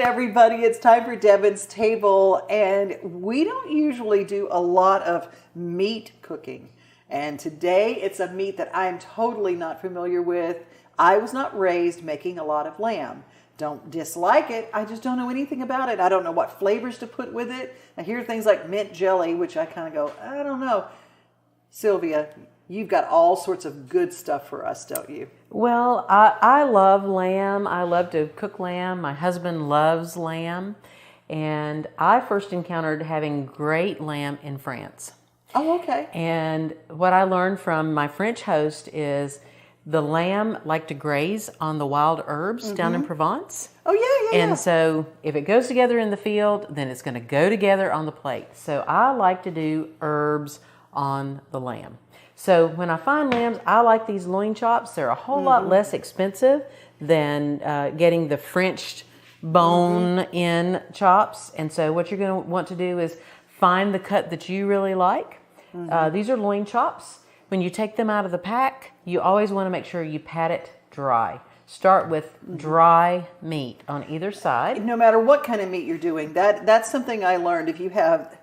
everybody. It's time for Devon's Table, and we don't usually do a lot of meat cooking. And today it's a meat that I'm totally not familiar with. I was not raised making a lot of lamb. Don't dislike it. I just don't know anything about it. I don't know what flavors to put with it. I hear things like mint jelly, which I kind of go, I don't know. Sylvia, you've got all sorts of good stuff for us, don't you? Well, I love lamb. I love to cook lamb. My husband loves lamb. And I first encountered having great lamb in France. Oh, okay. And what I learned from my French host is the lamb like to graze on the wild herbs down in Provence. Oh, yeah. And so if it goes together in the field, then it's going to go together on the plate. So I like to do herbs on the lamb. So when I find lambs, I like these loin chops. They're a whole lot less expensive than getting the Frenched bone-in chops. And so what you're going to want to do is find the cut that you really like. These are loin chops. When you take them out of the pack, you always want to make sure you pat it dry. Start with dry meat on either side. No matter what kind of meat you're doing, that's something I learned. If you have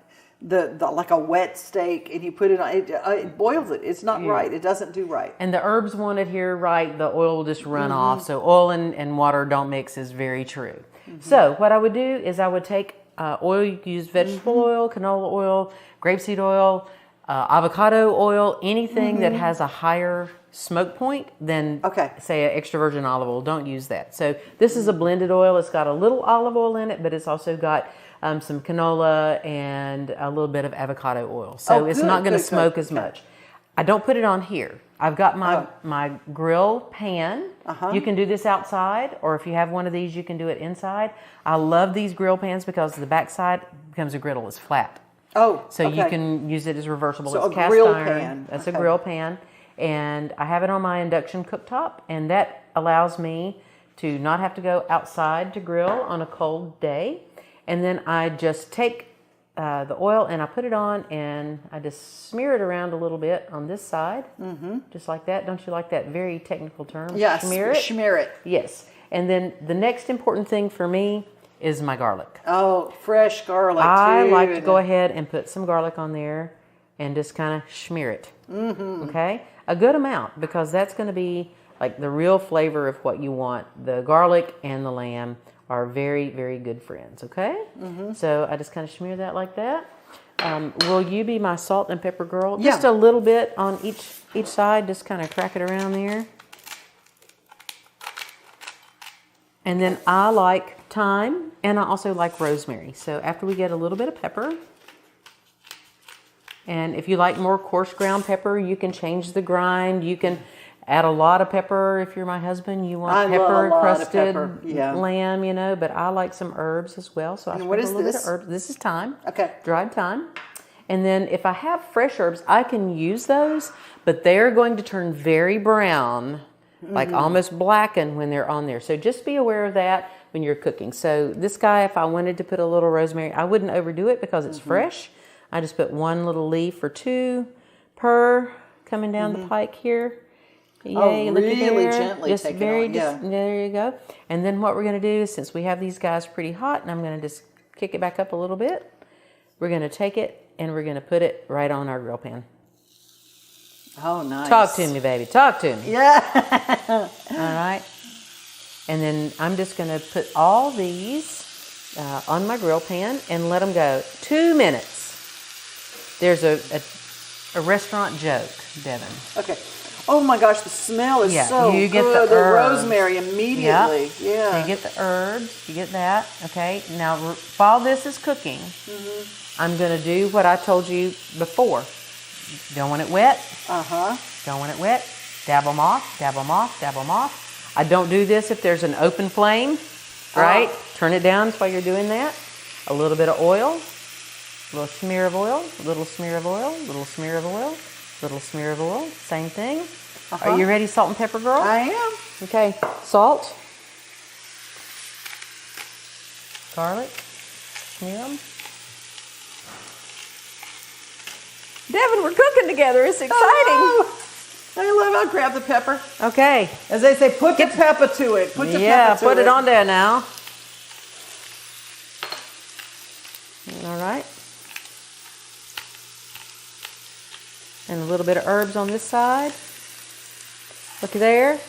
the like a wet steak and you put it on, it boils it. It's not right. It doesn't do right. And the herbs won't adhere right. The oil will just run off. So oil and water don't mix is very true. So what I would do is I would take oil. You can use vegetable oil, canola oil, grapeseed oil, avocado oil, anything that has a higher smoke point than, say, an extra virgin olive oil. Don't use that. So this is a blended oil. It's got a little olive oil in it, but it's also got some canola and a little bit of avocado oil. So it's not going to smoke as much. I don't put it on here. I've got my grill pan. You can do this outside, or if you have one of these, you can do it inside. I love these grill pans because the backside becomes a griddle. It's flat. So you can use it as reversible. So it's cast iron. Pan. That's a grill pan. And I have it on my induction cooktop, and that allows me to not have to go outside to grill on a cold day. And then I just take the oil and I put it on and I just smear it around a little bit on this side. Just like that. Don't you like that very technical term? Yes, smear it. Yes. And then the next important thing for me is my garlic. Oh, fresh garlic. I like to go ahead and put some garlic on there and just kind of smear it. Okay? A good amount, because that's going to be like the real flavor of what you want. The garlic and the lamb are very, very good friends. Okay? So I just kind of smear that like that. Will you be my salt and pepper girl? Yeah. Just a little bit on each side. Just kind of crack it around there. And then I like thyme, and I also like rosemary. So after we get a little bit of pepper, and if you like more coarse ground pepper, you can change the grind. You can add a lot of pepper. If you're my husband, you want pepper-crusted lamb, you know. But I like some herbs as well, so I sprinkle a little bit of herbs. This is thyme, dried thyme. And then if I have fresh herbs, I can use those, but they're going to turn very brown, like almost blackened when they're on there. So just be aware of that when you're cooking. So this guy, if I wanted to put a little rosemary, I wouldn't overdo it because it's fresh. I just put one little leaf or two per coming down the pike here. Yay, really gently just take very, it on. there you go. And then what we're going to do is, since we have these guys pretty hot, and I'm going to just kick it back up a little bit, we're going to take it and we're going to put it right on our grill pan. Oh, nice. Talk to me, baby. Talk to me. Yeah. All right. And then I'm just going to put all these on my grill pan and let them go 2 minutes. There's a restaurant joke, Devon. Okay. Oh my gosh, the smell is so you get good. The rosemary immediately. Yeah. So you get the herbs, you get that. Okay. Now, while this is cooking, I'm going to do what I told you before. Don't want it wet. Don't want it wet. Dab them off, dab them off, dab them off. I don't do this if there's an open flame, right? Turn it down while you're doing that. A little bit of oil, a little smear of oil, a little smear of oil, a little smear of oil, a little smear of oil. Same thing. Are you ready, salt and pepper girl? I am. Okay, salt, garlic, smear them. Devon, we're cooking together. It's exciting. I love how I grab the pepper. Okay. As they say, put the pepper to it. Put the pepper to it. Put it on there now. right? And a little bit of herbs on this side. Look there.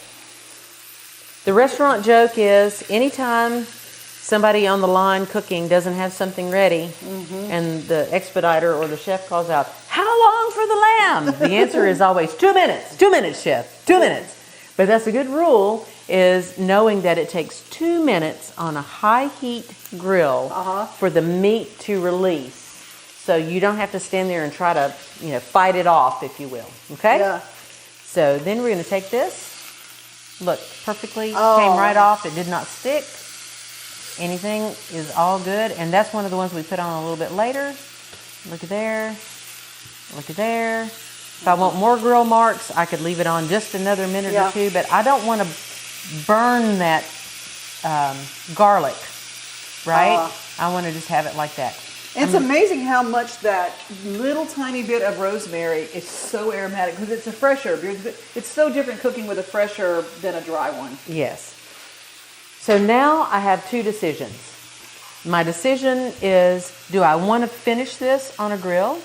The restaurant joke is anytime somebody on the line cooking doesn't have something ready and the expediter or the chef calls out, "How long for the lamb?" The answer is always 2 minutes. 2 minutes, chef. 2 minutes. But that's a good rule, is knowing that it takes 2 minutes on a high heat grill for the meat to release. So you don't have to stand there and try to, fight it off, if you will. Okay? Yeah. So then we're going to take this. Look, perfectly came right off. It did not stick. Anything is all good. And that's one of the ones we put on a little bit later. Look at there. Look at there. If I want more grill marks, I could leave it on just another minute or two. But I don't want to burn that garlic, right? I want to just have it like that. It's amazing how much that little tiny bit of rosemary is so aromatic because it's a fresh herb. It's so different cooking with a fresh herb than a dry one. Yes. So now I have two decisions. My decision is, do I want to finish this on a grill?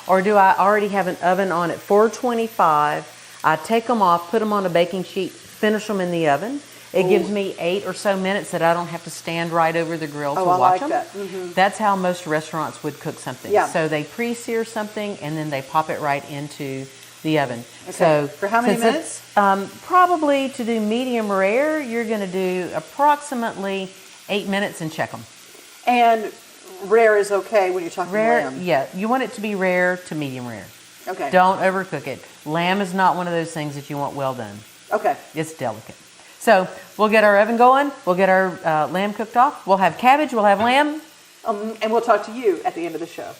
Or do I already have an oven on at 425? I take them off, put them on a baking sheet, finish them in the oven. It gives me 8 or so minutes that I don't have to stand right over the grill to watch them. That. That's how most restaurants would cook something. Yeah. So they pre-sear something and then they pop it right into the oven. Okay. So for how many minutes? Probably to do medium rare, you're going to do approximately 8 minutes and check them. And rare is okay when you're talking lamb. Yeah, you want it to be rare to medium rare. Okay. Don't overcook it. Lamb is not one of those things that you want well done. Okay. It's delicate. So we'll get our oven going. We'll get our lamb cooked off. We'll have cabbage. We'll have lamb. And we'll talk to you at the end of the show.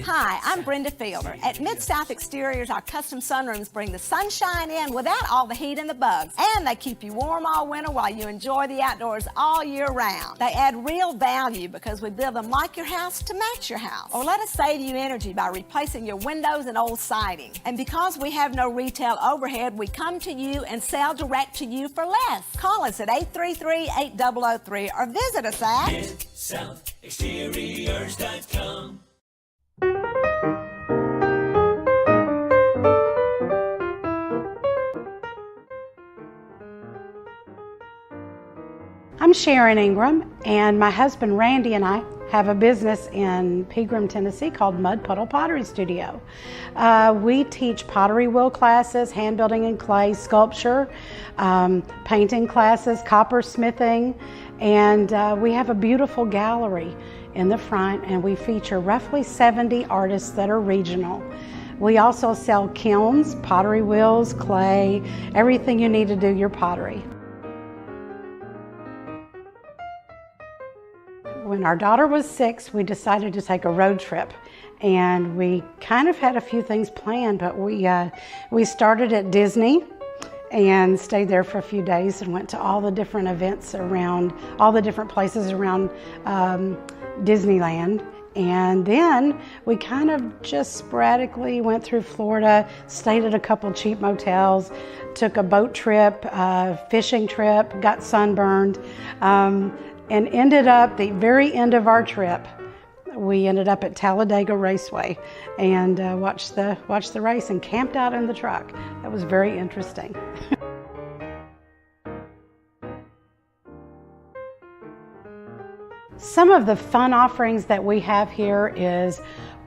Hi, I'm Brenda Fielder. At Mid-South Exteriors, our custom sunrooms bring the sunshine in without all the heat and the bugs. And they keep you warm all winter while you enjoy the outdoors all year round. They add real value because we build them like your house to match your house. Or let us save you energy by replacing your windows and old siding. And because we have no retail overhead, we come to you and sell direct to you for less. Call us at 833-8003 or visit us at MidSouthExteriors.com. I'm Sharon Ingram, and my husband Randy and I have a business in Pegram, Tennessee called Mud Puddle Pottery Studio. We teach pottery wheel classes, hand building in clay, sculpture, painting classes, coppersmithing, and we have a beautiful gallery in the front, and we feature roughly 70 artists that are regional. We also sell kilns, pottery wheels, clay, everything you need to do your pottery. When our daughter was 6, we decided to take a road trip, and we kind of had a few things planned, but we started at Disney and stayed there for a few days and went to all the different events around, all the different places around Disneyland. And then we kind of just sporadically went through Florida, stayed at a couple cheap motels, took a boat trip, fishing trip, got sunburned, and ended up, the very end of our trip, we ended up at Talladega Raceway and watched the race and camped out in the truck. That was very interesting. Some of the fun offerings that we have here is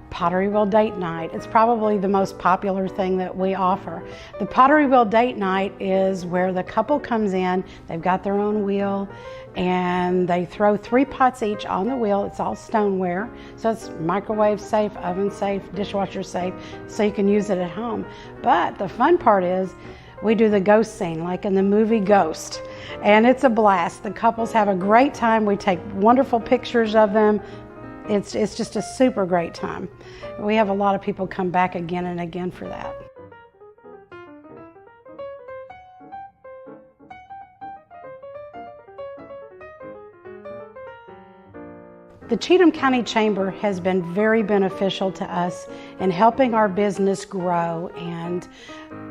Pottery Wheel Date Night. It's probably the most popular thing that we offer. The Pottery Wheel Date Night is where the couple comes in, they've got their own wheel, and they throw 3 pots each on the wheel. It's all stoneware, so it's microwave safe, oven safe, dishwasher safe, so you can use it at home. But the fun part is we do the ghost scene, like in the movie Ghost, and it's a blast. The couples have a great time. We take wonderful pictures of them. It's just a super great time. We have a lot of people come back again and again for that. The Cheatham County Chamber has been very beneficial to us in helping our business grow and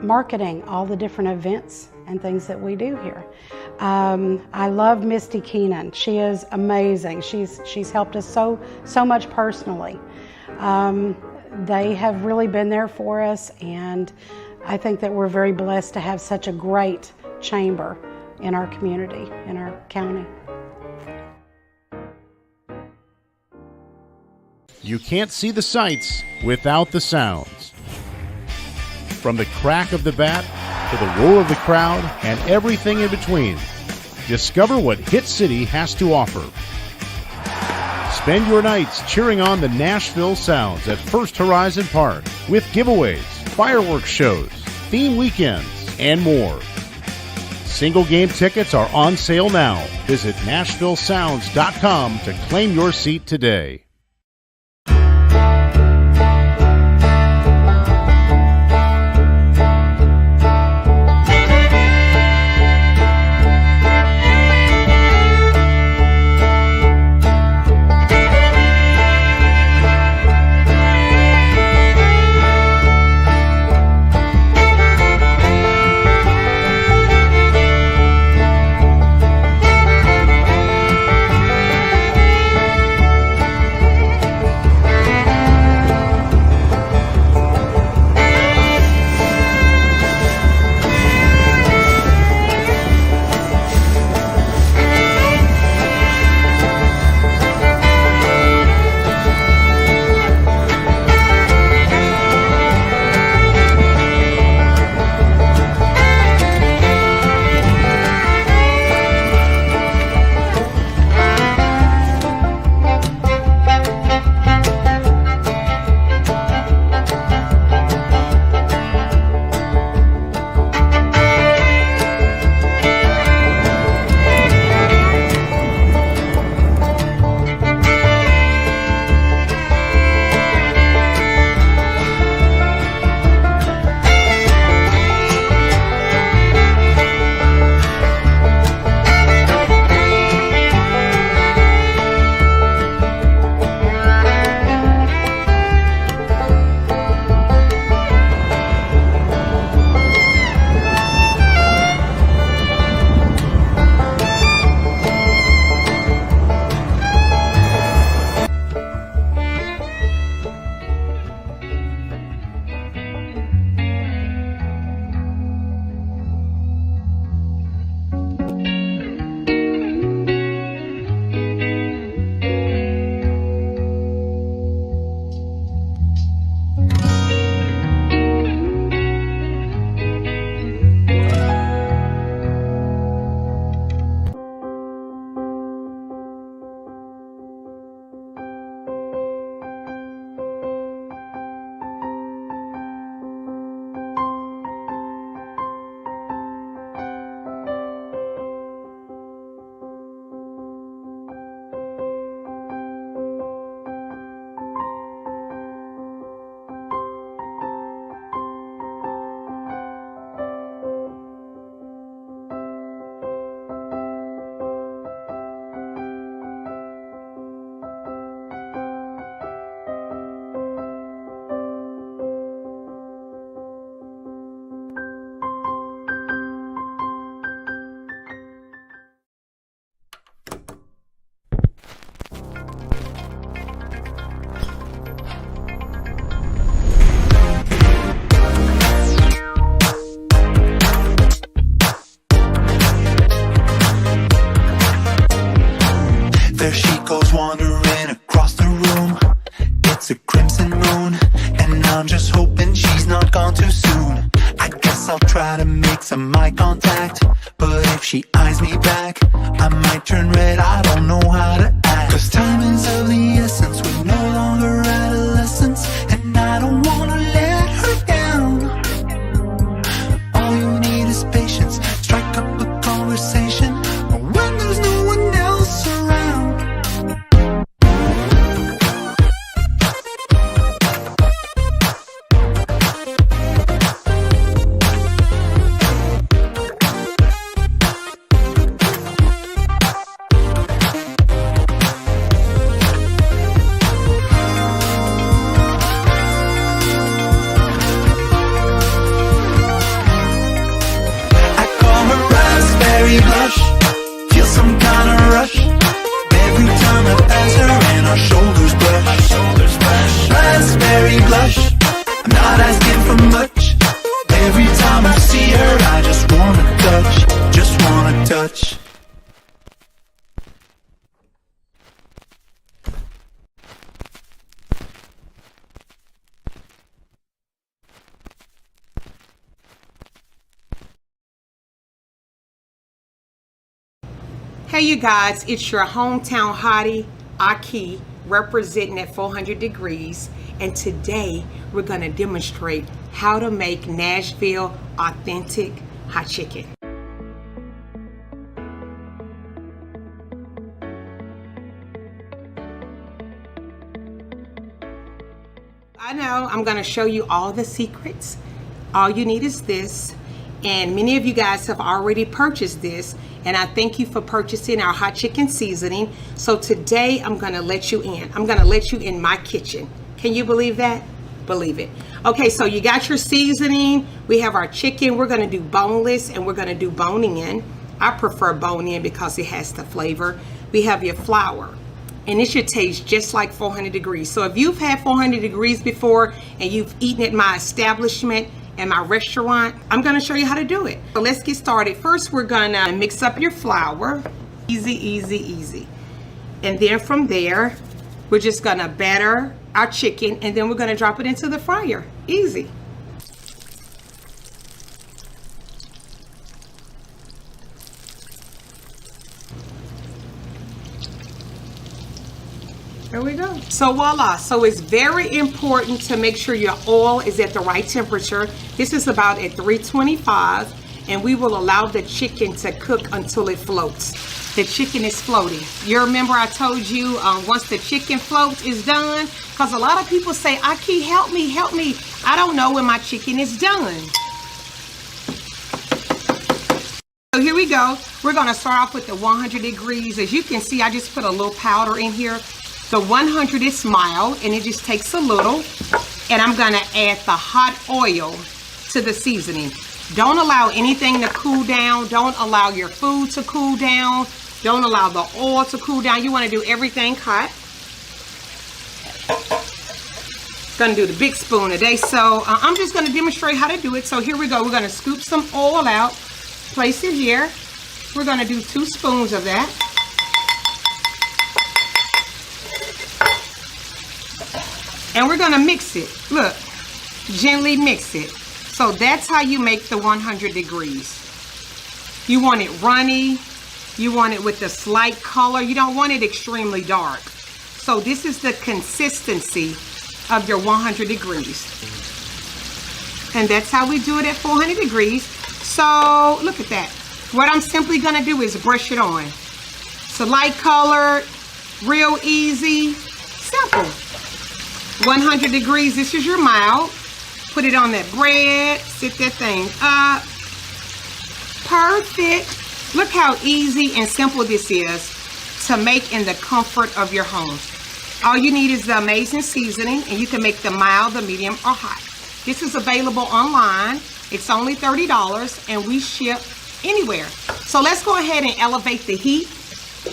marketing all the different events and things that we do here. I love Misty Keenan. She is amazing. She's helped us so much personally. They have really been there for us, and I think that we're very blessed to have such a great chamber in our community, in our county. You can't see the sights without the sounds. From the crack of the bat to the roar of the crowd and everything in between, discover what Hit City has to offer. Spend your nights cheering on the Nashville Sounds at First Horizon Park with giveaways, fireworks shows, theme weekends, and more. Single game tickets are on sale now. Visit NashvilleSounds.com to claim your seat today. I'll try to make some eye contact, but if she eyes me back, I might turn red, I don't know how to act. Cause time is of the essence, we're no longer adolescents, and I don't wanna let her down. All you need is patience, strike up a conversation when there's no one else around. raspberry blush. Feel some kind of rush every time I pass her and our shoulders brush. Raspberry blush, I'm not asking for much. Every time I see her, I just wanna touch, just wanna touch. Hey you guys, it's your hometown hottie, Aqui, representing at 400 degrees, and today we're going to demonstrate how to make Nashville authentic hot chicken. I know I'm going to show you all the secrets. All you need is this, and many of you guys have already purchased this, and I thank you for purchasing our hot chicken seasoning. So today I'm going to let you in. I'm going to let you in my kitchen. Can you believe that? Believe it. Okay, so you got your seasoning. We have our chicken. We're going to do boneless and we're going to do bone in. I prefer bone in because it has the flavor. We have your flour, and it should taste just like 400 degrees. So if you've had 400 degrees before and you've eaten at my establishment and my restaurant, I'm going to show you how to do it. So let's get started. First, we're going to mix up your flour. Easy, easy, easy. And then from there, we're just going to batter our chicken, and then we're going to drop it into the fryer. Easy. There we go. So voila. So it's very important to make sure your oil is at the right temperature. This is about at 325, and we will allow the chicken to cook until it floats. The chicken is floating. You remember I told you once the chicken floats is done, because a lot of people say, Aqui, help me, help me. I don't know when my chicken is done. So here we go. We're going to start off with the 100 degrees. As you can see, I just put a little powder in here. The 100 is mild, and it just takes a little. And I'm going to add the hot oil to the seasoning. Don't allow anything to cool down. Don't allow your food to cool down. Don't allow the oil to cool down. You want to do everything hot. Going to do the big spoon today. So I'm just going to demonstrate how to do it. So here we go. We're going to scoop some oil out. Place it here. We're going to do 2 spoons of that. And we're going to mix it. Look, gently mix it. So that's how you make the 100 degrees. You want it runny. You want it with a slight color. You don't want it extremely dark. So this is the consistency of your 100 degrees. And that's how we do it at 400 degrees. So look at that. What I'm simply going to do is brush it on. It's a light color, real easy, simple. 100 degrees, this is your mild. Put it on that bread, sit that thing up. Perfect. Look how easy and simple this is to make in the comfort of your home. All you need is the amazing seasoning, and you can make the mild, the medium, or hot. This is available online. It's only $30, and we ship anywhere. So let's go ahead and elevate the heat.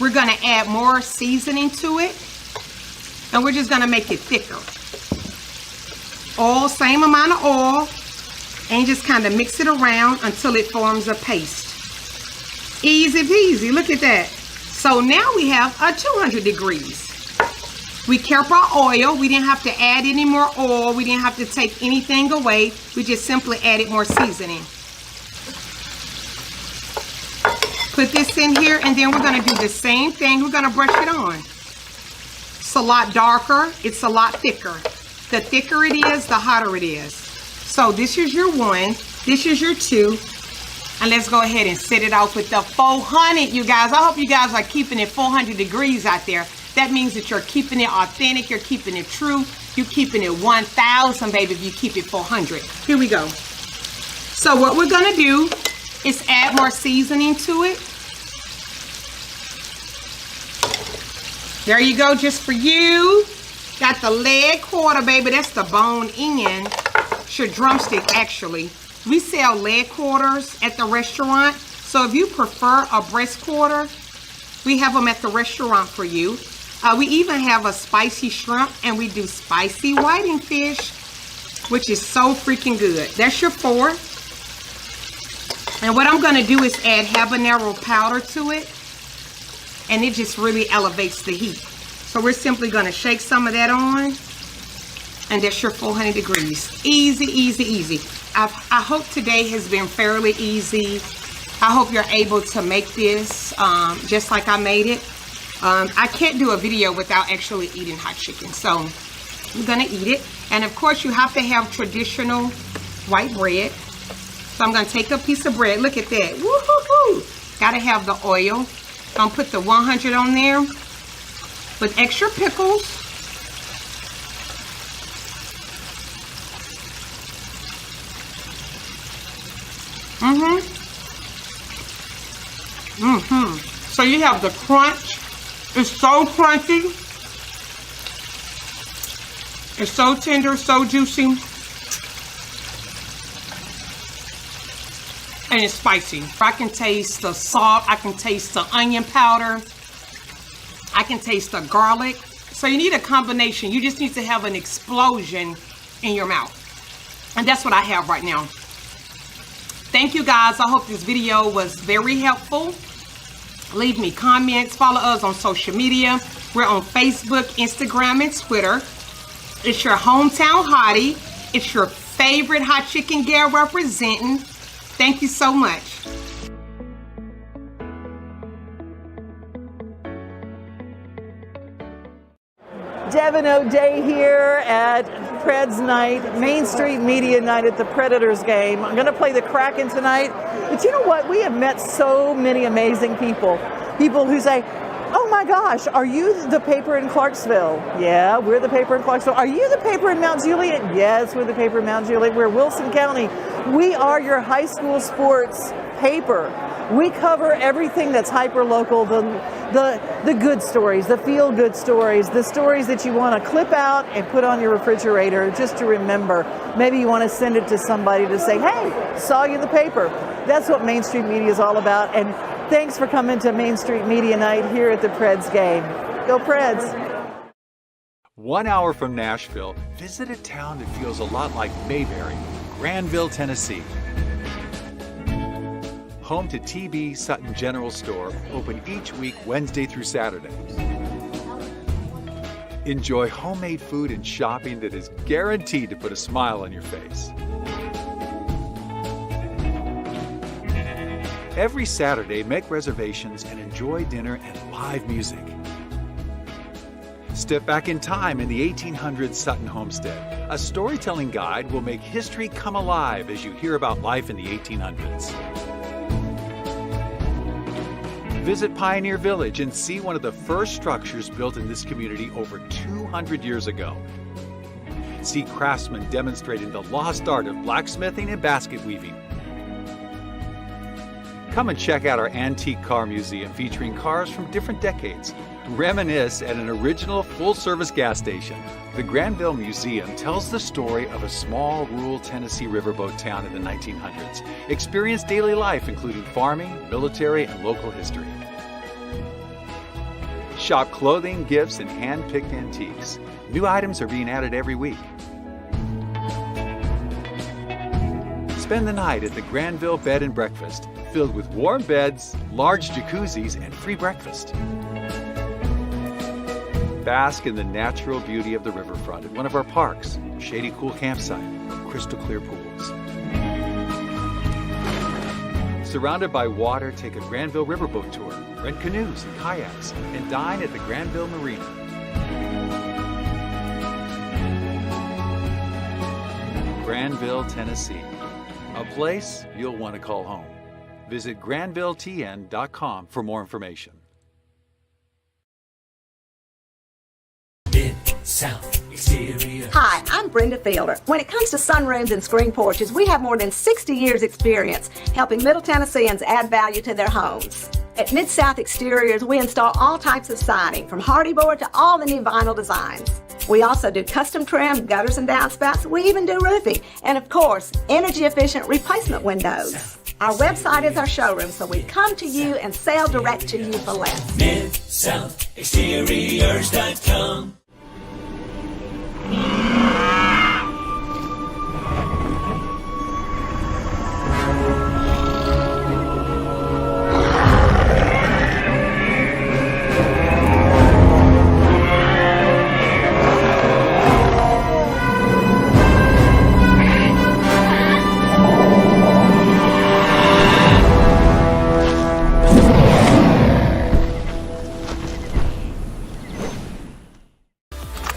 We're going to add more seasoning to it, and we're just going to make it thicker. Oil, same amount of oil, and just kind of mix it around until it forms a paste. Easy peasy, look at that. So now we have a 200 degrees. We kept our oil. We didn't have to add any more oil. We didn't have to take anything away. We just simply added more seasoning. Put this in here, and then we're going to do the same thing. We're going to brush it on. It's a lot darker. It's a lot thicker. The thicker it is, the hotter it is. So this is your 1. This is your 2. And let's go ahead and set it off with the 400, you guys. I hope you guys are keeping it 400 degrees out there. That means that you're keeping it authentic. You're keeping it true. You're keeping it 1,000, baby, if you keep it 400. Here we go. So what we're going to do is add more seasoning to it. There you go, just for you. Got the leg quarter, baby. That's the bone in. It's your drumstick, actually. We sell leg quarters at the restaurant. So if you prefer a breast quarter, we have them at the restaurant for you. We even have a spicy shrimp, and we do spicy whiting fish, which is so freaking good. That's your 4. And what I'm gonna do is add habanero powder to it, and it just really elevates the heat. So we're simply gonna shake some of that on, and that's your 400 degrees. Easy, easy, easy. I hope today has been fairly easy. I hope you're able to make this just like I made it. I can't do a video without actually eating hot chicken, so I'm gonna eat it. And of course you have to have traditional white bread. So I'm gonna take a piece of bread. Look at that, woo-hoo-hoo. Gotta have the oil. I'm gonna put the 100 on there with extra pickles. So you have the crunch. It's so crunchy. It's so tender, so juicy. And it's spicy. I can taste the salt. I can taste the onion powder. I can taste the garlic. So you need a combination. You just need to have an explosion in your mouth. And that's what I have right now. Thank you guys. I hope this video was very helpful. Leave me comments. Follow us on social media. We're on Facebook, Instagram, and Twitter. It's your hometown hottie. It's your favorite hot chicken gal representing. Thank you so much. Devon O'Day here at Preds Night, Main Street Media Night at the Predators game. I'm going to play the Kraken tonight. But you know what? We have met so many amazing people. People who say, oh my gosh, are you the paper in Clarksville? Yeah, we're the paper in Clarksville. Are you the paper in Mount Juliet? Yes, we're the paper in Mount Juliet. We're Wilson County. We are your high school sports paper. We cover everything that's hyper local, the good stories, the feel good stories, the stories that you want to clip out and put on your refrigerator just to remember. Maybe you want to send it to somebody to say, hey, saw you in the paper. That's what Main Street Media is all about. And thanks for coming to Main Street Media Night here at the Preds game. Go Preds. 1 hour from Nashville, visit a town that feels a lot like Mayberry, Granville, Tennessee. Home to TB Sutton General Store, open each week Wednesday through Saturday. Enjoy homemade food and shopping that is guaranteed to put a smile on your face. Every Saturday, make reservations and enjoy dinner and live music. Step back in time in the 1800s Sutton Homestead. A storytelling guide will make history come alive as you hear about life in the 1800s. Visit Pioneer Village and see one of the first structures built in this community over 200 years ago. See craftsmen demonstrating the lost art of blacksmithing and basket weaving. Come and check out our antique car museum featuring cars from different decades. Reminisce at an original full-service gas station. The Granville Museum tells the story of a small rural Tennessee riverboat town in the 1900s. Experience daily life including farming, military, and local history. Shop clothing, gifts, and hand-picked antiques. New items are being added every week. Spend the night at the Granville Bed and Breakfast, filled with warm beds, large jacuzzis, and free breakfast. Bask in the natural beauty of the riverfront at one of our parks, shady cool campsite, crystal clear pools. Surrounded by water, take a Granville riverboat tour, rent canoes and kayaks, and dine at the Granville Marina. Granville, Tennessee, a place you'll want to call home. Visit GranvilleTN.com for more information. Hi, I'm Brenda Fielder. When it comes to sunrooms and screen porches, we have more than 60 years experience helping Middle Tennesseans add value to their homes. At Mid-South Exteriors, we install all types of siding, from hardy board to all the new vinyl designs. We also do custom trim, gutters and downspouts. We even do roofing. And of course, energy efficient replacement windows. Our website is our showroom, so we come to you and sell direct to you for less. MidSouthExteriors.com.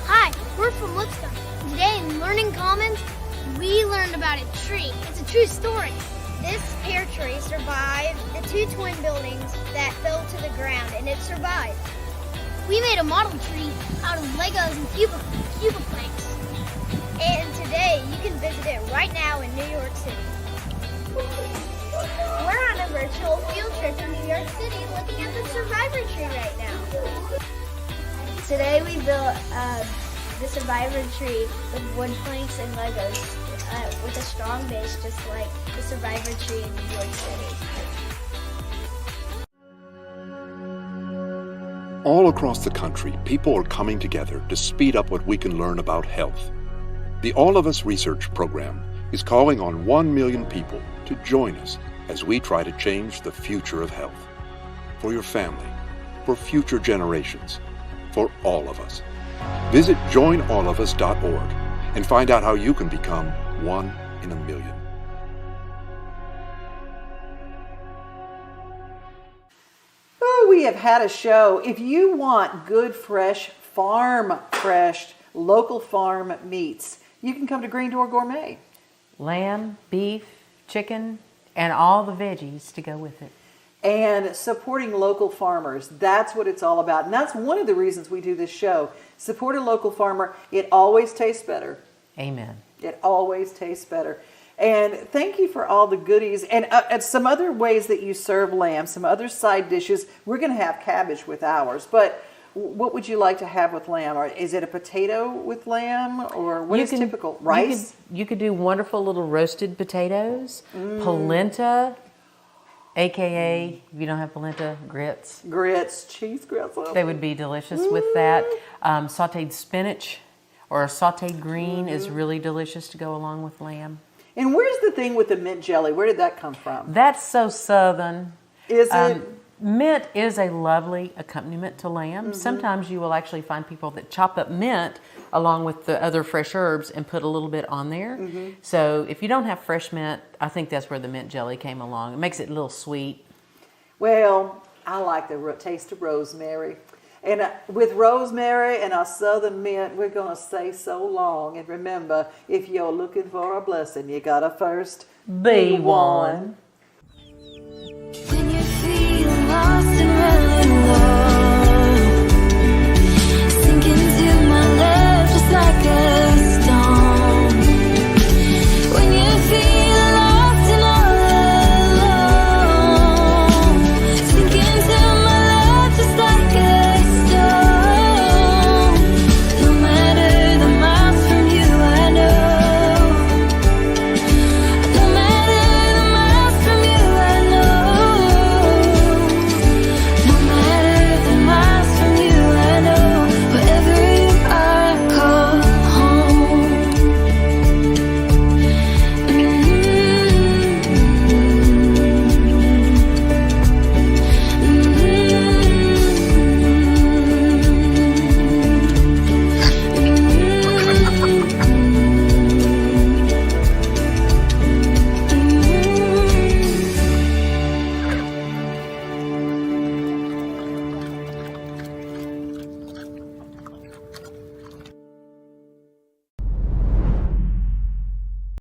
Hi, we're from Lipscomb. Today in Learning Commons, we learned about a tree. It's a true story. This pear tree survived the two twin buildings that fell to the ground, and it survived. We made a model tree out of Legos and Cuba planks. And today, you can visit it right now in New York City. We're on a virtual field trip in New York City looking at the survivor tree right now. Today we built the survivor tree with wood planks and Legos with a strong base, just like the survivor tree in New York City. All across the country, people are coming together to speed up what we can learn about health. The All of Us Research Program is calling on 1 million people to join us as we try to change the future of health. For your family, for future generations, for all of us. Visit joinallofus.org and find out how you can become 1 in a million. Oh, we have had a show. If you want good, fresh, local farm meats, you can come to Green Door Gourmet. Lamb, beef, chicken, and all the veggies to go with it. And supporting local farmers, that's what it's all about. And that's one of the reasons we do this show. Support a local farmer. It always tastes better. Amen. It always tastes better. And thank you for all the goodies. And some other ways that you serve lamb, some other side dishes. We're going to have cabbage with ours. But what would you like to have with lamb? Or is it a potato with lamb? Or what is typical? Rice? You could do wonderful little roasted potatoes, polenta, AKA, if you don't have polenta, grits. Grits, cheese grits. They would be delicious with that. Sauteed spinach or a sauteed green is really delicious to go along with lamb. And where's the thing with the mint jelly? Where did that come from? That's so southern. Is it? Mint is a lovely accompaniment to lamb. Sometimes you will actually find people that chop up mint along with the other fresh herbs and put a little bit on there. So if you don't have fresh mint, I think that's where the mint jelly came along. It makes it a little sweet. Well, I like the taste of rosemary. And with rosemary and our southern mint, we're going to say so long. And remember, if you're looking for a blessing, you got to first be one. When you feel lost and